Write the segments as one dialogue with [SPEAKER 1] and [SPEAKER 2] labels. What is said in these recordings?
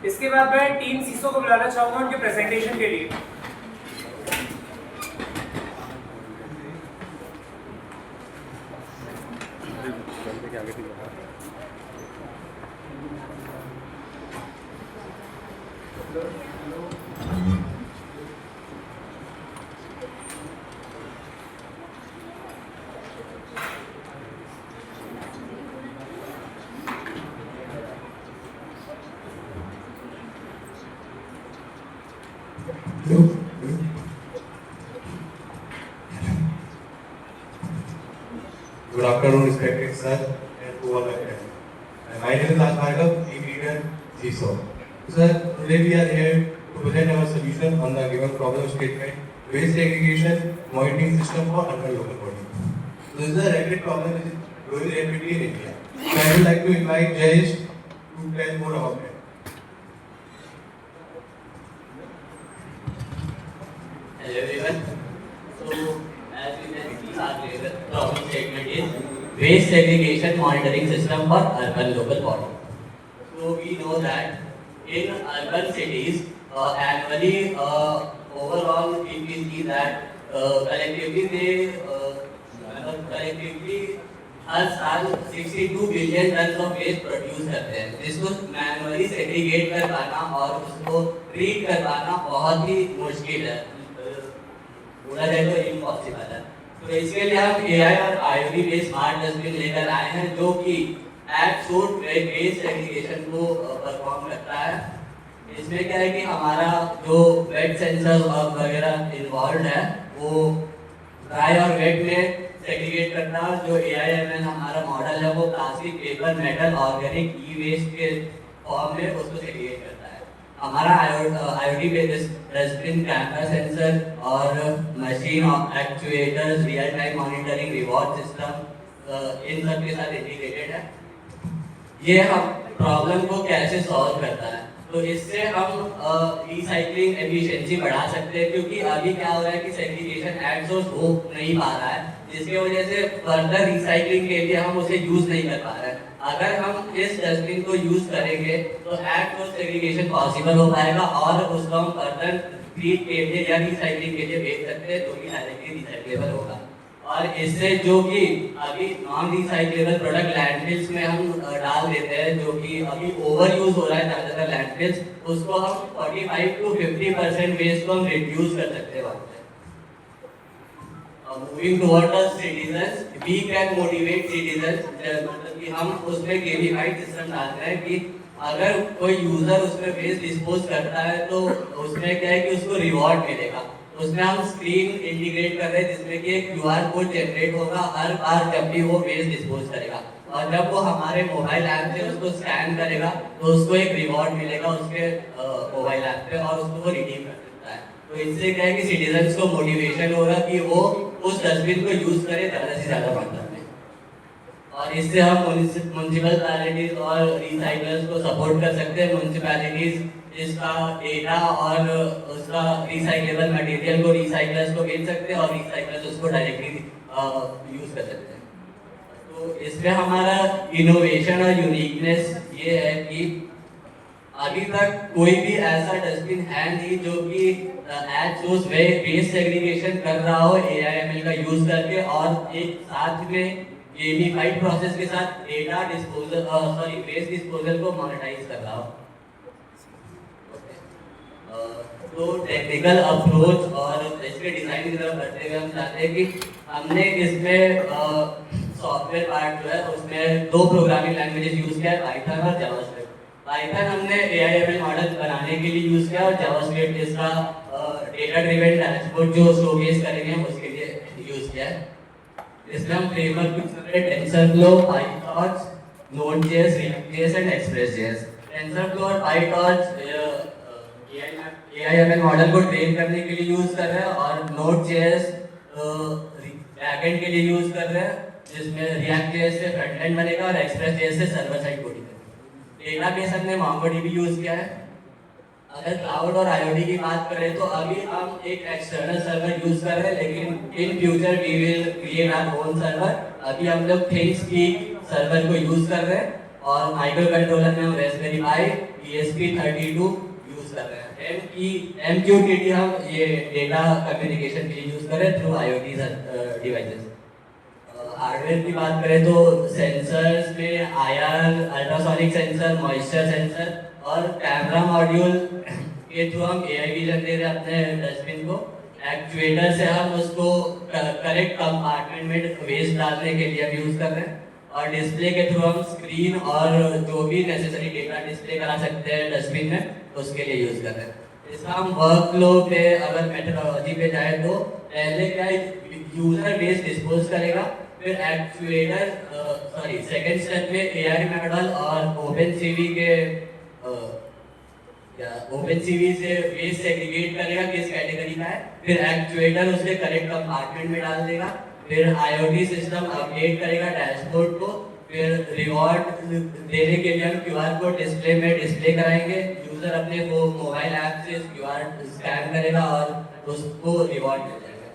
[SPEAKER 1] इसके बाद मैं टीम सीसो को बुलाना चाहूंगा उनके प्रेजेंटेशन के लिए।
[SPEAKER 2] Good afternoon, respected sir, and to all my friends. My name is Raj Bhargav, team leader, CISO. Sir, today we are here to present our solution on the given problem statement: waste segregation monitoring system for urban local body. This is a regular problem which is growing rapidly in India. So I would like to invite Jayesh to tell more about it.
[SPEAKER 3] Hello everyone. So as you can see, our problem statement is waste segregation monitoring system for urban local body. So we know that in urban cities annually overall if we see that collectively हर साल 62 billion ton of waste produce करते हैं, जिसको manually segregate कर पाना और उसको treat कर पाना बहुत ही मुश्किल है, बोला जाए तो इम्पॉसिबल है। तो इसके लिए हम एआई और आईओटी बेस्ड स्मार्ट डस्टबिन लेकर आए हैं जो कि एट सोर्स वेस्ट सेग्रीगेशन को परफॉर्म करता है। इसमें क्या है कि हमारा जो वेट सेंसर वगैरह इन्वॉल्व है वो ड्राई और वेट में सेग्रीगेट करना, जो एआईएमएल हमारा मॉडल है वो plastic, paper, metal, organic, E waste के फॉर्म में उसको सेग्रीगेट करता है। हमारा IoT based dustbin camera sensor और machine actuators, real time monitoring, reward system इन सब के साथ इंटीग्रेटेड है। ये हम प्रॉब्लम को कैसे सॉल्व करता है, तो इससे हम रिसाइकलिंग एफिशिएंसी बढ़ा सकते हैं, क्योंकि अभी क्या हो रहा है कि सेग्रीगेशन एट सोर्स हो नहीं पा रहा है, जिसकी वजह से फर्दर रिसाइकलिंग के लिए हम उसे यूज नहीं कर पा रहे हैं। अगर हम इस डस्टबिन को यूज करेंगे तो एट सोर्स सेग्रीगेशन पॉसिबल हो पाएगा और उसको हम फर्दर ट्रीट के लिए या रिसाइकलिंग के लिए भेज सकते हैं, जो कि डायरेक्टली रिसाइक्लेबल होगा। और इससे जो कि अभी नॉन रिसाइक्लेबल प्रोडक्ट लैंडफिल्स में हम डाल देते हैं, जो कि अभी ओवर यूज हो रहा है ज़्यादातर लैंडफिल्स, उसको हम 45 to 50% वेस्ट को हम रिड्यूस कर सकते हैं वहाँ पे। Moving toward the citizens, we can motivate citizens, मतलब कि हम उसमें गेमिफाइड सिस्टम डाल रहे हैं कि अगर कोई यूजर उसमें वेस्ट डिस्पोज करता है तो उसमें क्या है कि उसको रिवॉर्ड मिलेगा। उसमें हम स्क्रीन इंटीग्रेट कर रहे हैं जिसमें कि एक क्यूआर कोड जनरेट होगा हर बार जब भी वो वेस्ट डिस्पोज करेगा, और जब वो हमारे मोबाइल ऐप से उसको स्कैन करेगा तो उसको एक रिवॉर्ड मिलेगा उसके मोबाइल ऐप पे और उसको वो रिडीम कर सकता है। तो इससे क्या है कि सिटीजन्स को मोटिवेशन होगा कि वो उस डस्टबिन को यूज करे ज़्यादा से ज़्यादा मात्रा में, और इससे हम म्युनिसिपैलिटीज और रिसाइकलर्स को सपोर्ट कर सकते हैं। म्युनिसिपैलिटीज इसका डेटा और उसका रिसाइक्लेबल मटेरियल को रिसाइकलर्स को बेच सकते हैं और रिसाइकलर्स उसको डायरेक्टली यूज कर सकते हैं। तो इसमें हमारा इनोवेशन और यूनिकनेस ये है कि अभी तक कोई भी ऐसा डस्टबिन है नहीं जो कि एट सोर्स वेस्ट सेग्रीगेशन कर रहा हो एआईएमएल का यूज करके, और एक साथ में गेमिफाइड प्रोसेस के साथ डेटा डिस्पोजल वेस्ट डिस्पोजल को मोनेटाइज कर रहा हो। तो टेक्निकल अप्रोच और इसके डिजाइन की तरफ बढ़ते हुए हम चाहते हैं कि हमने इसमें सॉफ्टवेयर पार्ट जो है उसमें 2 प्रोग्रामिंग लैंग्वेजेस यूज किया है, पाइथन और जावास्क्रिप्ट। पाइथन हमने एआईएमएल मॉडल बनाने के लिए यूज किया और जावास्क्रिप्ट इसका डेटा ड्रिवन डैशबोर्ड जो शोकेस करेंगे हम उसके लिए यूज किया है। इसमें हम फ्रेमवर्क यूज कर रहे हैं TensorFlow, PyTorch, Node JS, React JS and Express JS. TensorFlow और पाइटॉर्च एआईएमएल मॉडल को ट्रेन करने के लिए यूज कर रहे हैं और नोड.js बैकएंड के लिए यूज कर रहे हैं, जिसमें रिएक्ट.js से फ्रंट एंड बनेगा और एक्सप्रेस.js से सर्वर साइड कोडिंग करेगा। डेटाबेस हमने मोंगोडीबी यूज किया है। अगर क्लाउड और आईओटी की बात करें तो अभी हम एक एक्सटर्नल सर्वर यूज कर रहे हैं, लेकिन in future we will create our own server. अभी हम लोग थिंग्सपीक सर्वर को यूज कर रहे हैं और माइक्रो कंट्रोलर में हम रास्पबेरी पाई ESP32 यूज कर रहे हैं। MQTT हम ये डेटा कम्युनिकेशन के लिए यूज कर रहे हैं थ्रू IoT डिवाइसेस। हार्डवेयर की बात करें तो सेंसर्स में IR ultrasonic sensor, moisture sensor और कैमरा मॉड्यूल के थ्रू हम AI विजन दे रहे हैं अपने डस्टबिन को। एक्चुएटर से हम उसको करेक्ट कंपार्टमेंट में वेस्ट डालने के लिए यूज कर रहे हैं और डिस्प्ले के थ्रू हम स्क्रीन और जो भी नेसेसरी डेटा डिस्प्ले करा सकते हैं डस्टबिन में उसके लिए यूज कर रहे हैं। इसका हम वर्क फ्लो पे अगर मेथोडोलॉजी पे जाए तो पहले क्या यूजर वेस्ट डिस्पोज करेगा, फिर एक्चुएटर सेकंड स्टेप में AI मॉडल और OpenCV से वेस्ट सेग्रीगेट करेगा किस कैटेगरी का है, फिर एक्चुएटर उसके करेक्ट कंपार्टमेंट में डाल देगा, फिर IoT सिस्टम अपडेट करेगा डैशबोर्ड को, फिर रिवॉर्ड देने के लिए हम QR कोड डिस्प्ले में डिस्प्ले कराएंगे। यूजर अपने वो मोबाइल ऐप से QR स्कैन करेगा और उसको रिवॉर्ड मिल जाएगा।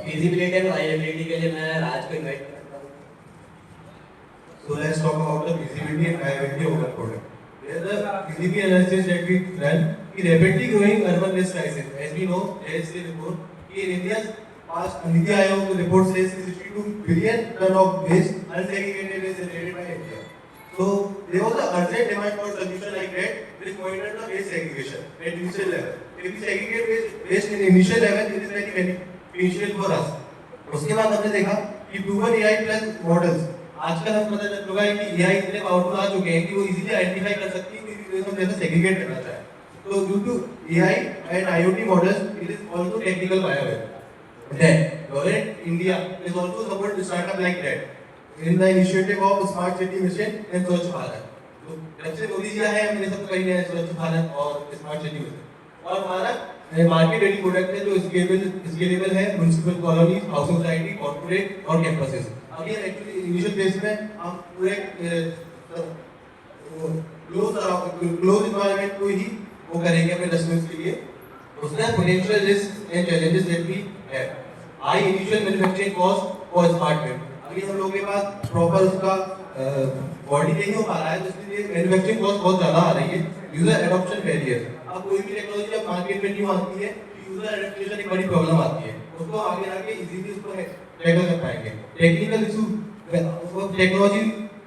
[SPEAKER 3] फिजिबिलिटी एंड वायबिलिटी के लिए मैं राज को इनवाइट करता हूँ।
[SPEAKER 2] So let's talk about the feasibility and viability of the product. There the feasibility analysis that we ran, the rapidly growing urban waste crisis. As we know, there is a report in India's past Niti Aayog report says 62 billion ton of waste unsegregated waste generated by India. So there was an urgent demand for solution like that, which monitored the waste segregation at initial level. If we segregate waste in initial level, it is very beneficial for us. उसके बाद हमने देखा कि proven AI plus models आजकल हम पता चल चुका है कि AI इतने पावरफुल आ चुके हैं कि वो इजीली आइडेंटिफाई कर सकती है कि हम जैसे सेग्रीगेट करना चाहे। तो due to AI and IoT models, it is also technical viable. Then government India is also support startup like that in the initiative of Smart City Mission and Swachh Bharat. तो जब से मोदी जी आए हैं हमने सब कही है स्वच्छ भारत और स्मार्ट सिटी मिशन और हमारा मार्केट रेडी प्रोडक्ट है जो स्केलेबल है municipal colonies, housing society, corporate और कैंपसेस। अभी एक्चुअली इनिशियल फेज में हम पूरे क्लोज एनवायरनमेंट को ही वो करेंगे अपने डस्टबिन के लिए। उसका potential risk and challenges that we have, high initial manufacturing cost for smart meter. अभी हम लोगों के पास प्रॉपर उसका बॉडी नहीं हो पा रहा है, तो इसलिए मैन्युफैक्चरिंग कॉस्ट बहुत ज़्यादा आ रही है। यूजर एडॉप्शन बैरियर, अब कोई भी टेक्नोलॉजी जब मार्केट में न्यू आती है यूजर एडॉप्शन एक बड़ी प्रॉब्लम आती है, उसको आगे इजीली उसको टैकल कर पाएंगे। टेक्निकल इशू, टेक्नोलॉजी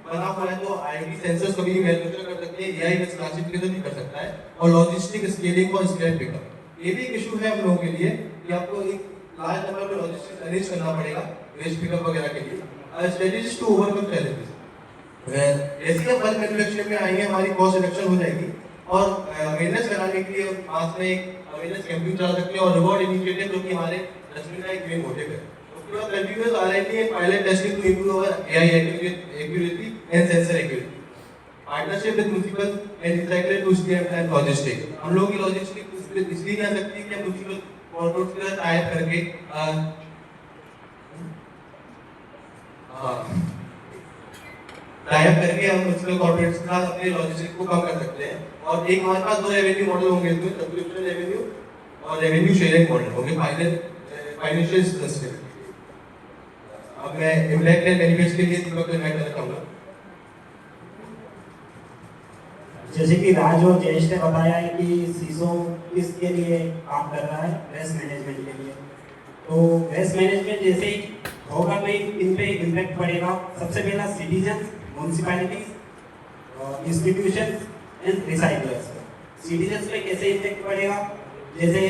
[SPEAKER 2] बना हुआ है तो IoT सेंसर्स कभी भी मैन्युफैक्चर कर सकते हैं, AI बेस्ड क्लासिफिकेशन भी कर सकता है और लॉजिस्टिक स्केलिंग और स्क्रैप पिकअप ये भी एक इशू है हम लोगों के लिए कि आपको एक लार्ज नंबर में लॉजिस्टिक्स अरेंज करना पड़ेगा वेस्ट पिकअप वगैरह के लिए। स्ट्रेटजीज टू ओवरकम चैलेंजेस, जैसे हम बल्क मैन्युफैक्चरिंग में आएंगे हमारी कॉस्ट रिडक्शन हो जाएगी और अवेयरनेस कराने के लिए पास में एक अवेयरनेस कैंपेन चला सकते हैं और रिवॉर्ड इनिशिएटिव जो कि हमारे डस्टबिन का एक मेन मोटिव है। उसके बाद continuous R&D and pilot testing to improve our AI accuracy and sensor accuracy. Partnership with municipal and recycler to step and logistic, हम लोगों की लॉजिस्टिक इसलिए नहीं आ सकती कि हम म्युनिसिपल कॉर्पोरेट्स के साथ टाई अप करके टाई अप करके हम म्युनिसिपल कॉर्पोरेट्स के साथ अपने लॉजिस्टिक को कम कर सकते हैं। और एक हमारे पास दो रेवेन्यू मॉडल होंगे, तो सब्सक्रिप्शन रेवेन्यू और रेवेन्यू शेयरिंग मॉडल होंगे फाइनेंशियल सस्टेनेबिलिटी। अब मैं इम्पैक्ट एंड बेनिफिट्स के लिए दीपक को इनवाइट करना चाहूंगा।
[SPEAKER 4] जैसे कि राज और जयेश ने बताया है कि सीसो किसके लिए काम कर रहा है, वेस्ट मैनेजमेंट के लिए। तो वेस्ट मैनेजमेंट जैसे ही होगा तो इन पे इम्पैक्ट पड़ेगा। सबसे पहला citizen, municipalities, institutions and recyclers. Citizens पे कैसे इम्पैक्ट पड़ेगा, जैसे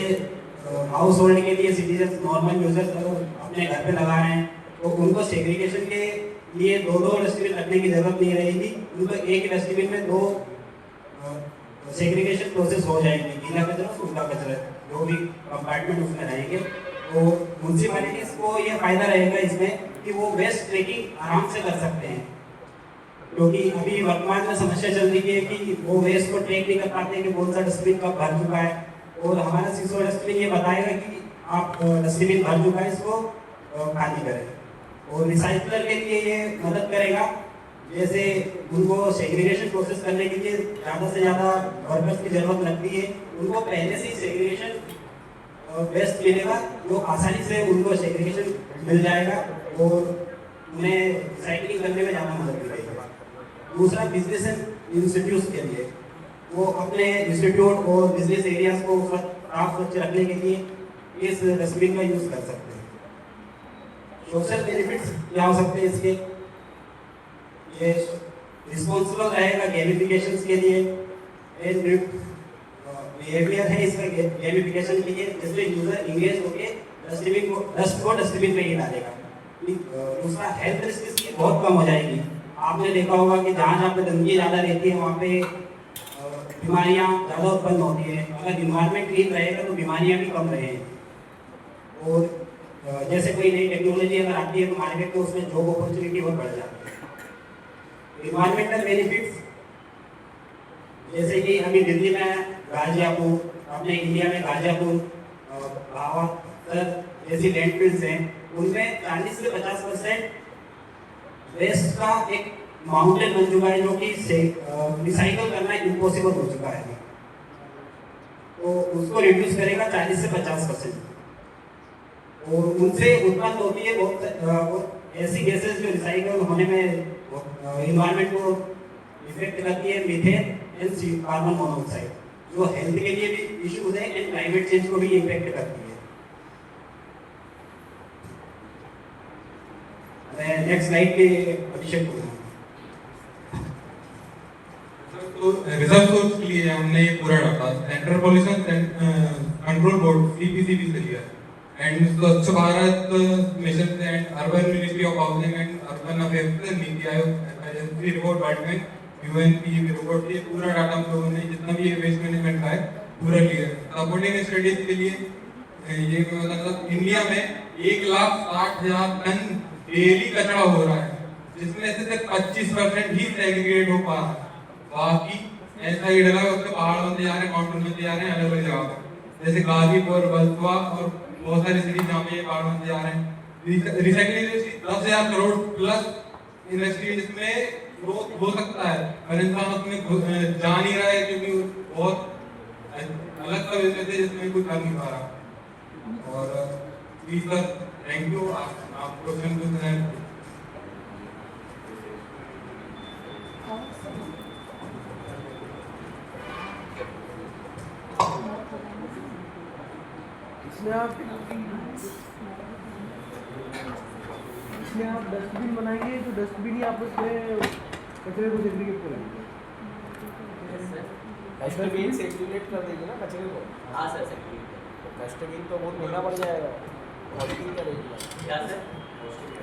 [SPEAKER 4] हाउस होल्ड के लिए सिटीजन नॉर्मल यूजर्स अपने घर पे लगा रहे हैं तो उनको सेग्रीगेशन के लिए दो डस्टबिन रखने की जरूरत नहीं रहेगी, उनको एक डस्टबिन में दो सेग्रीगेशन प्रोसेस हो जाएगी, गीला कचरा सूखा कचरा जो भी कंपार्टमेंट उसमें रहेंगे। तो म्यूनसिपैलिटीज को ये फायदा रहेगा इसमें कि वो वेस्ट ट्रैकिंग आराम से कर सकते हैं, क्योंकि अभी वर्तमान में समस्या चल रही है कि वो वेस्ट को ट्रैक नहीं कर पाते कि कौन सा डस्टबिन कब भर चुका है। और हमारा सीसो डस्टबिन ये बताएगा कि आप डस्टबिन भर चुका है, इसको खाली करें। और रिसाइकलर के लिए ये मदद करेगा, जैसे उनको सेग्रीगेशन प्रोसेस करने के लिए ज़्यादा से ज़्यादा वर्कर्स की जरूरत लगती है, उनको पहले से ही सेग्रीगेशन वेस्ट मिलेगा, जो आसानी से उनको सेग्रीगेशन मिल जाएगा और उन्हें रिसाइकलिंग करने में ज़्यादा मदद मिलेगी। दूसरा बिजनेस इंस्टीट्यूट के लिए, वो अपने इंस्टीट्यूट और बिजनेस एरियाज को साफ स्वच्छ रखने के लिए इस डस्टबिन का यूज़ कर सकते हैं। सोशल बेनिफिट्स क्या हो सकते हैं इसके? ये रिस्पॉन्सिबल रहेगा गेमिफिकेशन के लिए, बिहेवियर है इसका गेमिफिकेशन के लिए, जिसमें यूजर इंगेज होकर डस्ट को डस्टबिन में ही डालेगा। दूसरा हेल्थ रिस्क इसकी बहुत कम हो जाएगी। आपने देखा होगा कि जहाँ जहाँ पे गंदगी ज़्यादा रहती है वहाँ पे बीमारियाँ ज़्यादा उत्पन्न होती है। अगर इन्वायरमेंट क्लीन रहेगा तो बीमारियाँ भी कम रहेंगी। और जैसे कोई नई टेक्नोलॉजी अगर आती है तो मार्केट में उसमें जॉब अपॉर्चुनिटी बहुत बढ़ जाती है। इन्वायरमेंटल बेनिफिट्स जैसे कि अभी दिल्ली में गाजियापुर, अपने इंडिया में गाजियापुर, भावातर जैसी लैंडफिल्स हैं, उनमें 40 से 50% वेस्ट का एक माउंटेन बन चुका है, जो कि रिसाइकल करना इम्पॉसिबल हो चुका है। तो उसको रिड्यूस करेगा 40 से 50%। और उनसे उत्पन्न होती है बहुत ऐसी गैसेस जो रिसाइकल होने में इन्वायरमेंट को इफेक्ट करती है, मीथेन एंड कार्बन मोनोऑक्साइड, जो हेल्थ के लिए भी इश्यूज है एंड क्लाइमेट चेंज को भी इम्पैक्ट करती है। नेक्स्ट स्लाइड पे अभिषेक को
[SPEAKER 2] तो रिजर्व सोर्स के लिए हमने ये पूरा data central pollution control board CPCB से लिया एंड स्वच्छ Bharat mission and urban ministry of housing and urban affairs से NITI Aayog एफआईएसपी report बैठमेंट UNP report ये पूरा डाटा हम लोगों ने जितना भी वेस्ट मैनेजमेंट का है पूरा लिया। सपोर्टिंग स्टडीज के लिए ये मतलब इंडिया में 1,60,000 टन डेली कचरा हो रहा है, जिसमें से सिर्फ 25% ही सेग्रीगेट हो पा रहा है। बाकी ऐसा ही डला उसके पहाड़ बनते जा रहे हैं, माउंटेन बनते जा रहे हैं अलग अलग जगह पर, जैसे गाजीपुर, बलसवा और बहुत सारी सिटी जहाँ पे ये पहाड़ बनते जा रहे हैं। रिसाइकलिंग 10,000 करोड़ प्लस इंडस्ट्री जिसमें ग्रोथ हो सकता है, पर इंसान उसमें जा नहीं रहा है क्योंकि बहुत अलग सा बिजनेस है जिसमें कुछ कर नहीं पा रहा। और प्लीज सर थैंक यू, आप क्वेश्चन पूछ रहे हैं।
[SPEAKER 5] इसमें आप डस्टबिन बनाएंगे तो डस्टबिन ही आप उसमें कचरे को सेग्रीगेट करेंगे। डस्टबिन सेग्रीगेट कर देंगे ना कचरे को।
[SPEAKER 3] हाँ सर, सेग्रीगेट।
[SPEAKER 5] डस्टबिन तो बहुत महंगा पड़ जाएगा, कॉस्टिंग क्या रहेगी?
[SPEAKER 3] क्या सर?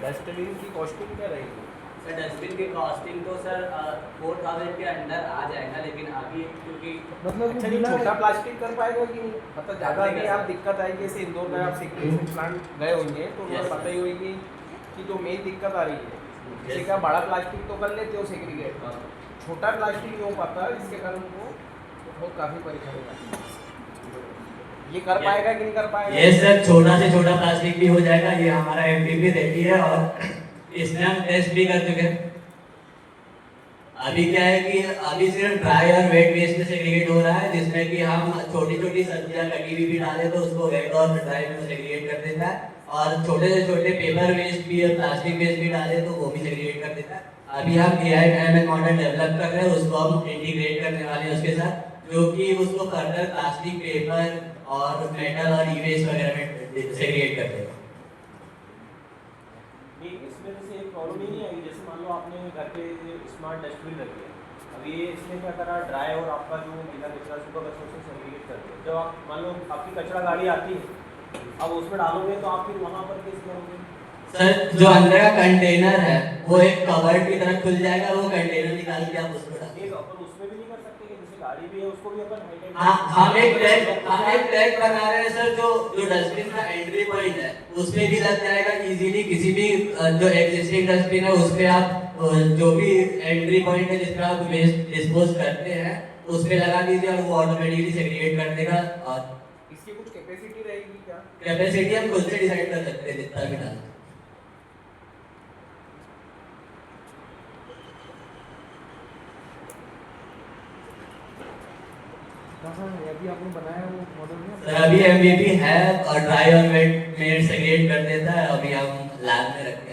[SPEAKER 5] डस्टबिन की कॉस्टिंग क्या रहेगी?
[SPEAKER 3] सर डस्टबिन की कॉस्टिंग तो सर 4,000 के अंदर आ जाएगा, लेकिन अभी क्योंकि
[SPEAKER 5] मतलब अच्छा, ये छोटा प्लास्टिक कर पाएगा कि मतलब ज़्यादा नहीं? आप दिक्कत आएगी जैसे इंदौर में आप सेग्रीगेशन प्लांट गए होंगे तो उन्हें पता ही होगी कि जो मेन दिक्कत आ रही है, जैसे क्या बड़ा प्लास्टिक तो कर लेते हो सेग्रीगेट, छोटा प्लास्टिक नहीं हो पाता, इसके कारण वो बहुत काफ़ी परेशानी आती है। ये कर पाएगा कि नहीं कर पाएगा?
[SPEAKER 3] ये सर छोटा से छोटा प्लास्टिक भी हो जाएगा। ये हमारा एमपीपी रेडी है और इसमें हम टेस्ट भी कर चुके हैं। अभी क्या है कि अभी सिर्फ ड्राई और वेट वेस्ट में सेग्रीगेट हो रहा है, जिसमें कि हम छोटी छोटी सब्जियां कटी हुई भी डालें तो उसको वेट और ड्राई में सेग्रीगेट कर देता है, और छोटे से छोटे पेपर वेस्ट भी और प्लास्टिक वेस्ट भी डाले तो वो भी सेग्रीगेट कर देता है। अभी हम एआई मॉडल डेवलप कर रहे हैं, उसको हम इंटीग्रेट करने वाले हैं उसके साथ, जो कि उसको फर्दर प्लास्टिक, पेपर और मेटल और ई वेस्ट वगैरह में सेग्रीगेट कर देगा।
[SPEAKER 5] इसमें से एक प्रॉब्लम ही नहीं आई, जैसे मान लो आपने घर पे स्मार्ट डस्टबिन रखी है, अब ये इसमें क्या करा, ड्राई और आपका जो गीला कचरा सूखा कचरा से सेग्रीगेट करते हैं। जब आप मान लो आपकी कचरा गाड़ी आती है, अब उसमें डालोगे तो आप फिर वहाँ पर कैसे करोगे?
[SPEAKER 3] सर जो अंदर का कंटेनर है वो एक कवर्ड की तरह खुल जाएगा, वो कंटेनर निकाल के आप उसको डालिए।
[SPEAKER 5] अपन उसमें भी नहीं कर सकते कि जैसे गाड़ी भी है उसको भी अपन
[SPEAKER 3] हम एक टैग बना रहे हैं सर, जो डस्टबिन का एंट्री पॉइंट है उसमें भी लग जाएगा इजीली। किसी भी जो एग्जिस्टिंग डस्टबिन है उस पे आप जो भी एंट्री पॉइंट है जिसमें आप वेस्ट डिस्पोज करते हैं उस पे लगा दीजिए और वो ऑटोमेटिकली सेग्रीगेट कर देगा। और
[SPEAKER 5] इसकी कुछ कैपेसिटी रहेगी क्या?
[SPEAKER 3] कैपेसिटी हम खुद से डिसाइड कर सकते हैं जितना भी डालना।
[SPEAKER 5] अभी आपने बनाया वो मॉडल में?
[SPEAKER 3] सर अभी एमवीपी है और ड्राई और वेट में सेग्रीगेट कर देता है, अभी हम लैब में रखते हैं।